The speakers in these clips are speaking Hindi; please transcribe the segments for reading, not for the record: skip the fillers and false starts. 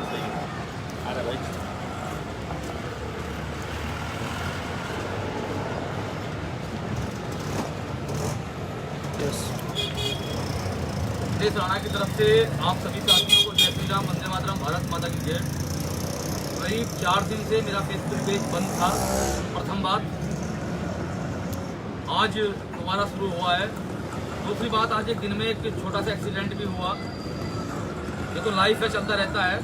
सही है। अरे भाई देश राणा की तरफ से आप सभी साथियों को जय श्री राम, वंदे मातरम, भारत माता की जय। करीब 4 दिन से मेरा फेसबुक पेज बंद था। प्रथम बात, आज दोबारा शुरू हुआ है। दूसरी बात, आज एक दिन में एक छोटा सा एक्सीडेंट भी हुआ। ये तो लाइफ है, चलता रहता है।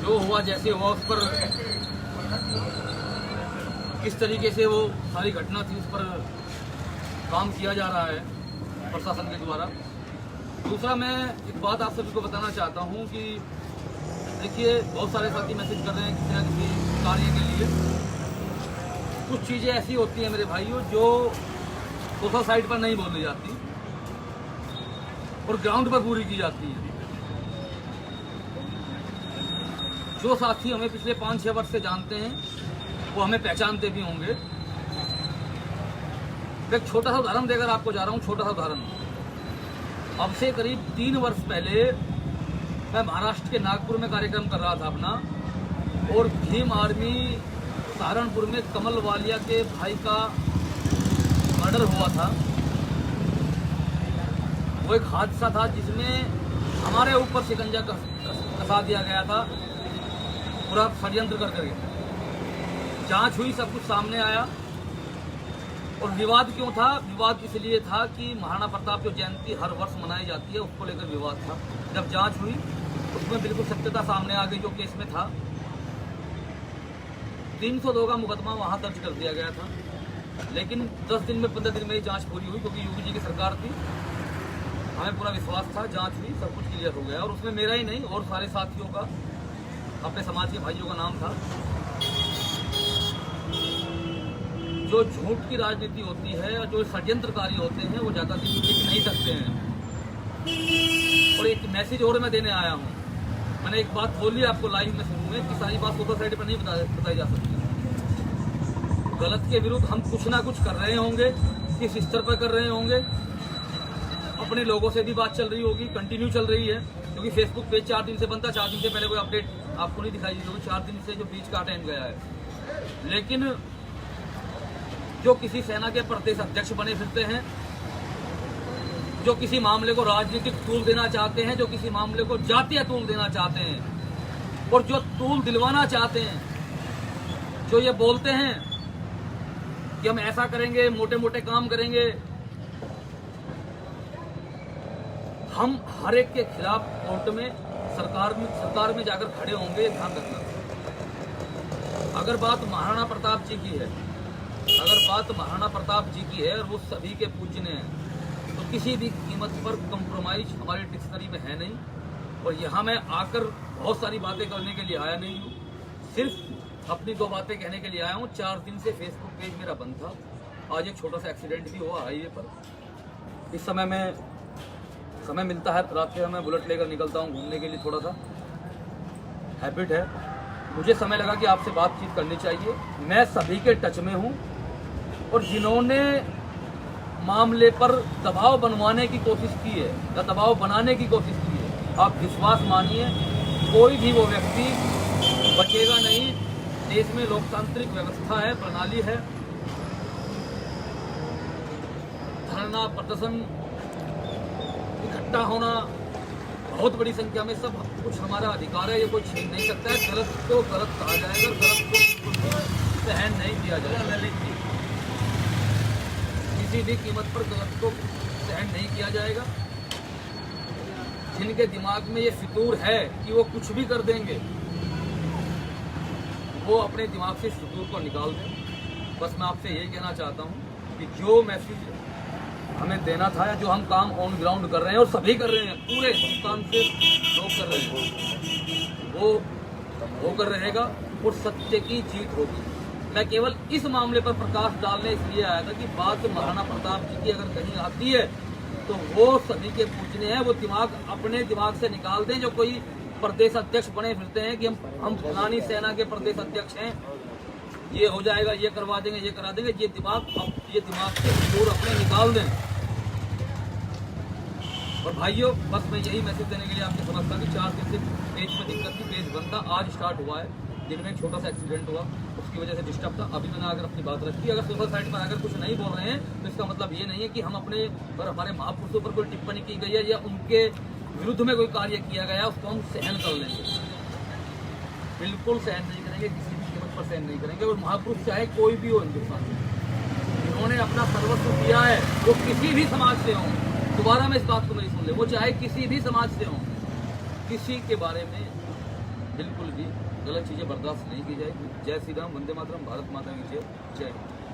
जो हुआ जैसे हुआ, उस पर किस तरीके से वो सारी घटना थी उस पर काम किया जा रहा है प्रशासन के द्वारा। दूसरा, मैं एक बात आप सभी को बताना चाहता हूं कि देखिए, बहुत सारे साथी मैसेज कर रहे हैं किसी न किसी कार्य के लिए। कुछ चीज़ें ऐसी होती हैं मेरे भाइयों जो सोशल साइट पर नहीं बोली जाती और ग्राउंड पर पूरी की जाती है। जो साथी हमें पिछले 5-6 वर्ष से जानते हैं वो हमें पहचानते भी होंगे। एक छोटा सा उदाहरण देकर आपको जा रहा हूँ। छोटा सा उदाहरण, अब से करीब 3 वर्ष पहले मैं महाराष्ट्र के नागपुर में कार्यक्रम कर रहा था अपना, और भीम आर्मी सहारनपुर में कमल वालिया के भाई का मर्डर हुआ था। वो एक हादसा था जिसमें हमारे ऊपर शिकंजा कसा दिया गया था, पूरा षड्यंत्र करके। जांच हुई, सब कुछ सामने आया। और विवाद क्यों था? विवाद इसलिए था कि महाराणा प्रताप जो जयंती हर वर्ष मनाई जाती है उसको लेकर विवाद था। जब जांच हुई उसमें बिल्कुल सत्यता सामने आ गई जो केस में था। 302 का मुकदमा वहां दर्ज कर दिया गया था, लेकिन 10 दिन में 15 दिन में ही जांच पूरी हुई, क्योंकि योगी जी की सरकार थी। हमें पूरा विश्वास था, जांच हुई, सब कुछ क्लियर हो गया। और उसमें मेरा ही नहीं और सारे साथियों का, अपने समाज के भाइयों का नाम था। जो झूठ की राजनीति होती है और जो षड्यंत्रकारी होते हैं वो ज़्यादा दिन टिक नहीं सकते हैं। और एक मैसेज और मैं देने आया हूँ। मैंने एक बात बोली आपको लाइव में शुरू में कि सारी बात सोशल साइड पर नहीं बताई जा सकती। गलत के विरुद्ध हम कुछ ना कुछ कर रहे होंगे, किस स्तर पर कर रहे होंगे। अपने लोगों से भी बात चल रही होगी, कंटिन्यू चल रही है, क्योंकि फेसबुक पेज 4 दिन से बंद था। 4 दिन से पहले कोई अपडेट आपको नहीं दिखाई दी होगी। 4 दिन से जो बीच का टाइम गया है। लेकिन जो किसी सेना के प्रदेश अध्यक्ष बने फिरते हैं, जो किसी मामले को राजनीतिक तूल देना चाहते हैं, जो किसी मामले को जातीय तूल देना चाहते हैं, और जो तूल दिलवाना चाहते हैं, जो ये बोलते हैं कि हम ऐसा करेंगे, मोटे मोटे काम करेंगे, हम हर एक के खिलाफ कोर्ट में, सरकार में जाकर खड़े होंगे। ध्यान रखना। अगर बात महाराणा प्रताप जी की है, अगर बात महाराणा प्रताप जी की है और वो सभी के पूजने हैं, तो किसी भी कीमत पर कंप्रोमाइज हमारी डिक्शनरी में है नहीं। और यहाँ मैं आकर बहुत सारी बातें करने के लिए आया नहीं हूँ, सिर्फ अपनी 2 बातें कहने के लिए आया हूँ। 4 दिन से फेसबुक पेज मेरा बंद था। आज एक छोटा सा एक्सीडेंट भी हुआ हाईवे पर। इस समय मिलता है, रात के मैं बुलेट लेकर निकलता हूँ घूमने के लिए, थोड़ा सा हैबिट है। मुझे समय लगा कि आपसे बातचीत करनी चाहिए। मैं सभी के टच में हूँ, और जिन्होंने मामले पर दबाव बनवाने की कोशिश की है या दबाव बनाने की कोशिश की है, आप विश्वास मानिए कोई भी वो व्यक्ति बचेगा नहीं। देश में लोकतांत्रिक व्यवस्था है, प्रणाली है। धरना, प्रदर्शन, इकट्ठा होना, बहुत बड़ी संख्या में, सब कुछ हमारा अधिकार है, ये कोई छीन नहीं सकता है। गलत को गलत कहा जाएगा, गलत को सहन नहीं किया जाएगा। किसी भी कीमत पर गलत को सहन नहीं किया जाएगा। जिनके दिमाग में ये फितूर है कि वो कुछ भी कर देंगे, वो अपने दिमाग से इस फितूर को निकाल दें। बस मैं आपसे यही कहना चाहता हूँ कि जो मैसेज हमें देना था या जो हम काम ऑन ग्राउंड कर रहे हैं, और सभी कर रहे हैं, पूरे हिंदुस्तान से लोग कर रहे हैं, वो होकर रहेगा और सत्य की जीत होगी। मैं केवल इस मामले पर प्रकाश डालने इसलिए आया था कि बात महाराणा प्रताप जी की अगर कहीं आती है तो वो सभी के पूछने हैं। वो दिमाग अपने दिमाग से निकाल दें। जो कोई प्रदेश अध्यक्ष बने फिरते हैं कि हम फलानी सेना के प्रदेश अध्यक्ष हैं, ये हो जाएगा, ये करवा देंगे, ये करा देंगे, ये दिमाग से दूर अपने निकाल दें। और भाइयों बस मैं यही मैसेज देने के लिए आपको समझता कि 4 दिन से पेज में दिक्कत थी, पेज बंद था, आज स्टार्ट हुआ है। दिन में एक छोटा सा एक्सीडेंट हुआ, उसकी वजह से डिस्टर्ब था। अभी मैंने अगर अपनी बात रखी, अगर सोशल साइट पर अगर कुछ नहीं बोल रहे हैं तो इसका मतलब ये नहीं है कि हम अपने और हमारे महापुरुषों पर कोई टिप्पणी की गई है या उनके विरुद्ध में कोई कार्य किया गया, उसको हम सहन कर लेंगे। बिल्कुल सहन नहीं करेंगे, किसी भी कीमत पर सहन नहीं करेंगे। और महापुरुष चाहे कोई भी हो हिंदुस्तान में, जिन्होंने अपना सर्वस्व दिया है, वो किसी भी समाज से हों, दोबारा मैं इस बात को नहीं सुन ले, वो चाहे किसी भी समाज से हों, किसी के बारे में बिल्कुल भी गलत चीज़ें बर्दाश्त नहीं की जाएगी। जय श्री राम, वंदे मातरम, भारत माता की जय, जय हिंद।